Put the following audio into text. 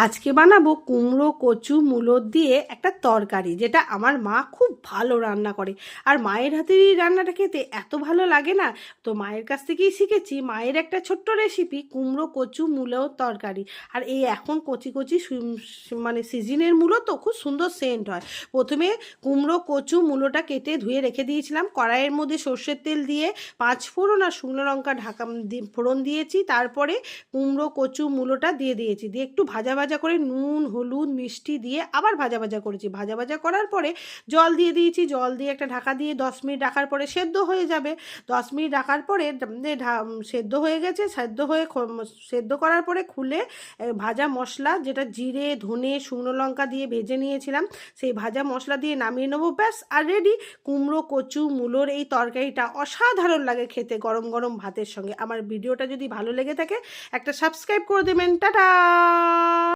আজকে বানাবো কুমড়ো কচু মূলো দিয়ে একটা তরকারি, যেটা আমার মা খুব ভালো রান্না করে। আর মায়ের হাতের এই রান্নাটা খেতে এত ভালো লাগে না, তো মায়ের কাছ থেকেই শিখেছি। মায়ের একটা ছোট্ট রেসিপি, কুমড়ো কচু মূলো তরকারি। আর এই এখন কচি কচি মানে সিজনের মূলো তো খুব সুন্দর সেন্ট হয়। প্রথমে কুমড়ো কচু মূলোটা কেটে ধুয়ে রেখে দিয়েছিলাম। কড়াইয়ের মধ্যে সর্ষের তেল দিয়ে 5 ফোড়ন আর শুকনো লঙ্কা ঢাকা ফোড়ন দিয়েছি। তারপরে কুমড়ো কচু মূলোটা দিয়ে দিয়েছি, দিয়ে একটু ভাজা ভাজা করে নুন হলুদ মিষ্টি দিয়ে আবার ভাজা ভাজা করেছি। ভাজা ভাজা করার পরে জল দিয়ে দিয়েছি। জল দিয়ে একটা ঢাকা দিয়ে 10 মিনিট রাখার পরে সেদ্ধ হয়ে যাবে। 10 মিনিট রাখার পরে সেদ্ধ হয়ে গেছে। সেদ্ধ করার পরে খুলে ভাজা মশলা, যেটা জিরে ধনে শুকনো লঙ্কা দিয়ে ভেজে নিয়েছিলাম, সেই ভাজা মশলা দিয়ে নামিয়ে নেবো। ব্যাস, আর রেডি কুমড়ো কচু মূলোর এই তরকারিটা। অসাধারণ লাগে খেতে গরম গরম ভাতের সঙ্গে। আমার ভিডিওটা যদি ভালো লেগে থাকে একটা সাবস্ক্রাইব করে দেবেন। টাটা।